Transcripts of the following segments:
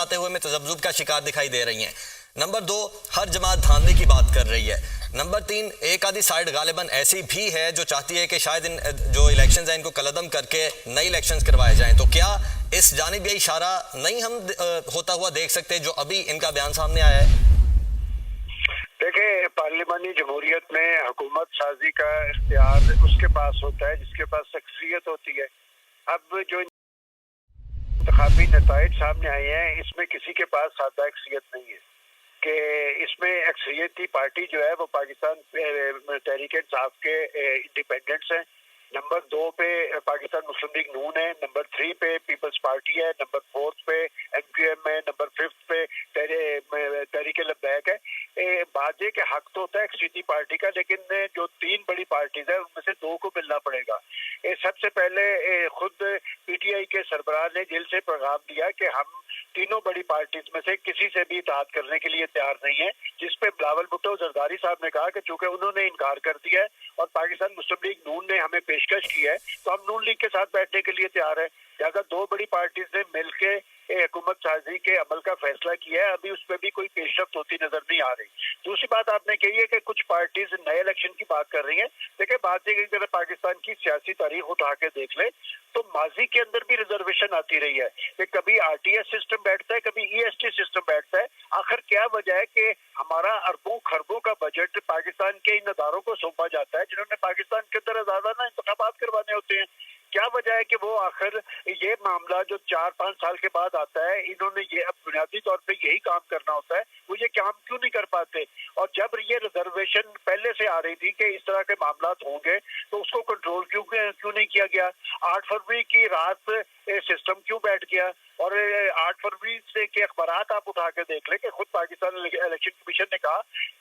आते हुए में तजब्जुब का शिकार दिखाई दे रही हैं। नंबर 2, हर जमात धांधली की बात कर रही है। नंबर 3, एक आधी साइड गालिबन ऐसी भी है जो चाहती है कि शायद इन जो इलेक्शंस हैं इनको कलअदम करके नई इलेक्शंस करवाए जाएं। तो क्या इस जानिब ये इशारा नहीं हम होता हुआ देख सकते हैं जो अभी इनका बयान सामने आया है? देखिए, पार्लिमानी जमहूरियत में हुकूमत साजी का इख्तियार उसके पास होता है जिसके पास शख्सियत होती है। अब जो इंतखाबी नताइज सामने आए हैं, इसमें किसी के पास सादा अक्सरियत नहीं है कि इसमें अक्सरियती पार्टी जो है वो पाकिस्तान तहरीक इंसाफ के इंडिपेंडेंट्स हैं। नंबर 2 पे पाकिस्तान मुस्लिम लीग नून है। नंबर 3 पे पीपल्स पार्टी है। नंबर 4 पे MQM है। नंबर 5 पे तहरीक लब्बैक है। बाजे के हक तो होता है अक्सरियती पार्टी का, लेकिन जो 3 बड़ी पार्टीज है उनमें से 2 को मिलना पड़ेगा। सबसे पहले खुद PTI के सरबराह ने जेल से पैगाम दिया कि हम तीनों बड़ी पार्टीज में से किसी से भी इत्तेहाद करने के लिए तैयार नहीं है, जिस पे बिलावल भुट्टो जरदारी साहब ने कहा कि चूंकि उन्होंने इनकार कर दिया है और पाकिस्तान मुस्लिम लीग नून ने हमें पेशकश की है तो हम नून लीग के साथ बैठने के लिए तैयार है। लिहाजा 2 बड़ी पार्टीज ने मिलके हुकूमत साजी के अमल का फैसला किया है। अभी उस पर भी कोई पेशरफ्त होती नजर नहीं आ रही। दूसरी बात आपने कही है कि कुछ पार्टीज नए इलेक्शन की बात कर रही हैं। देखिए, बात ये अगर पाकिस्तान की सियासी तारीख उठा के देख ले तो माजी के अंदर भी रिजर्वेशन आती रही है कि कभी RTS सिस्टम बैठता है, कभी EST सिस्टम बैठता है। आखिर क्या वजह है कि हमारा अरबों खरबों का बजट पाकिस्तान के इन अदारों को सौंपा जाता है जिन्होंने पाकिस्तान के अंदर आजादाना इंतखाबात करवाने होते हैं? क्या वजह है कि वो आखिर ये मामला जो 4-5 साल के बाद आता है, इन्होंने ये अब बुनियादी तौर पे यही काम करना होता है, वो ये काम क्यों नहीं कर पाते? और जब ये रिजर्वेशन पहले से आ रही थी कि इस तरह के मामला होंगे तो उसको कंट्रोल क्यों नहीं किया गया? 8 फरवरी की रात सिस्टम क्यों बैठ गया? और 8 फरवरी से के अखबारात आप उठा के देख ले कि खुद पाकिस्तान इलेक्शन कमीशन ने कहा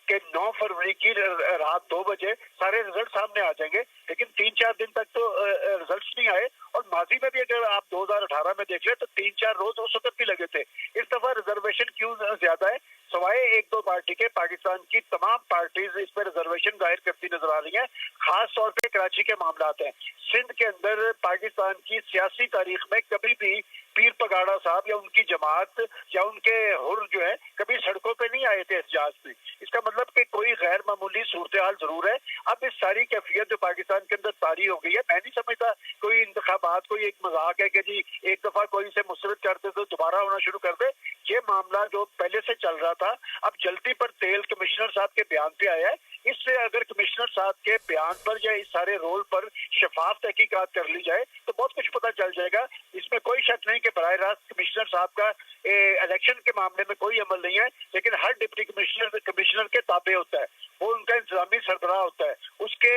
कि 9 फरवरी की रात 2 बजे सारे रिजल्ट सामने आ जाएंगे, लेकिन 3-4 दिन तक तो रिजल्ट्स नहीं आए। और माजी में भी अगर आप 2018 में देख ले तो 3-4 रोज उस वक्त भी लगे थे। इस दफा रिजर्वेशन क्यों ज्यादा है? सवाए 1-2 पार्टी के पाकिस्तान की तमाम पार्टीज इस पर रिजर्वेशन जाहिर करती नजर आ रही है। खास तौर पे कराची के मामला हैं। सिंध के अंदर पाकिस्तान की सियासी तारीख में कभी भी पीर पगाड़ा साहब या उनकी जमात या उनके हुर जो है कभी सड़कों पे नहीं आए थे एहतजाज में। इसका मतलब कि कोई गैर मामूली सूरत हाल जरूर है। अब इस सारी कैफियत जो पाकिस्तान के अंदर तारी हो गई है, मैं नहीं समझता कोई इंतखाबात कोई एक मजाक है कि जी एक दफा कोई से मुस्तरद कर दे तो दोबारा होना शुरू कर दे। ये मामला जो पहले से चल रहा था, अब जल्दी पर तेल कमिश्नर साहब के बयान पे आया है। इससे अगर कमिश्नर साहब के बयान पर या इस सारे रोल पर शफाफ तहकीकात कर ली जाए तो बहुत कुछ पता चल जाएगा। इसमें कोई शक नहीं कि बराह रास्त कमिश्नर साहब का इलेक्शन के मामले में कोई अमल नहीं है, लेकिन हर डिप्टी कमिश्नर के ताबे होता है, वो उनका इंतजामी सरबराह होता है, उसके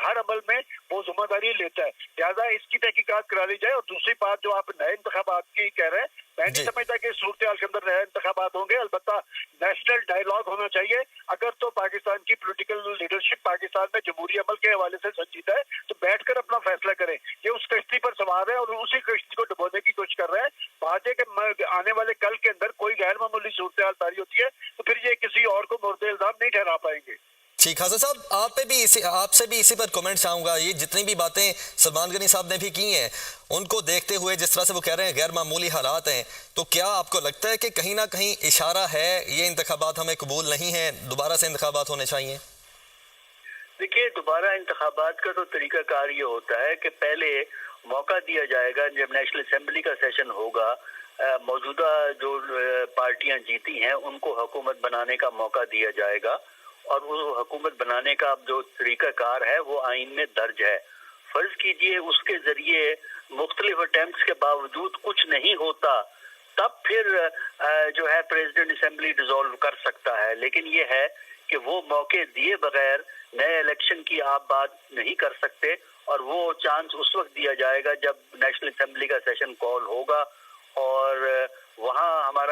हर अमल में वो जिम्मेदारी लेता है। लिहाजा इसकी तहकीकात करा ली जाए। और दूसरी बात जो आप नए इंतखाबात की कह रहे हैं, मैं नहीं समझता कि सूरत हाल के अंदर नए इंतखाबात होंगे। अलबत्ता नेशनल डायलॉग होना चाहिए। अगर तो पाकिस्तान की पॉलिटिकल लीडरशिप पाकिस्तान में जमहूरी अमल के हवाले से संजीदा है तो बैठकर अपना फैसला करें। ये उस कश्ती पर सवार है और उसी कश्ती को डुबोने की कोशिश कर रहे हैं। भाजपा के आने वाले कल के अंदर कोई गैर मामूली सूरत हाल तारी होती है तो फिर ये किसी और को मुर्दे इल्जाम नहीं ठहरा पाएंगे। ठीक, हासन साहब आपसे भी इसी पर कमेंट चाहूंगा। ये जितनी भी बातें सलमान गनी साहब ने भी की हैं, उनको देखते हुए जिस तरह से वो कह रहे हैं गैर मामूली हालात हैं, तो क्या आपको लगता है कि कहीं ना कहीं इशारा है ये इंतखाबात हमें कबूल नहीं है, दोबारा से इंतखाबात होने चाहिए? देखिए, दोबारा इंतखाबात का तो तरीकाकार ये होता है कि पहले मौका दिया जाएगा जब नेशनल असेंबली का सेशन होगा, मौजूदा जो पार्टियां जीती हैं उनको हुकूमत बनाने का मौका दिया जाएगा। और वो हुकूमत बनाने का जो तरीकाकार है वो आइन में दर्ज है। फर्ज कीजिए उसके जरिए मुख्तलिफ अटेम्प्ट्स के बावजूद कुछ नहीं होता, तब फिर जो है प्रेसिडेंट असेंबली डिसॉल्व कर सकता है। लेकिन ये है कि वो मौके दिए बगैर नए इलेक्शन की आप बात नहीं कर सकते, और वो चांस उस वक्त दिया जाएगा जब नेशनल असेंबली का सेशन कॉल होगा और वहाँ हमारा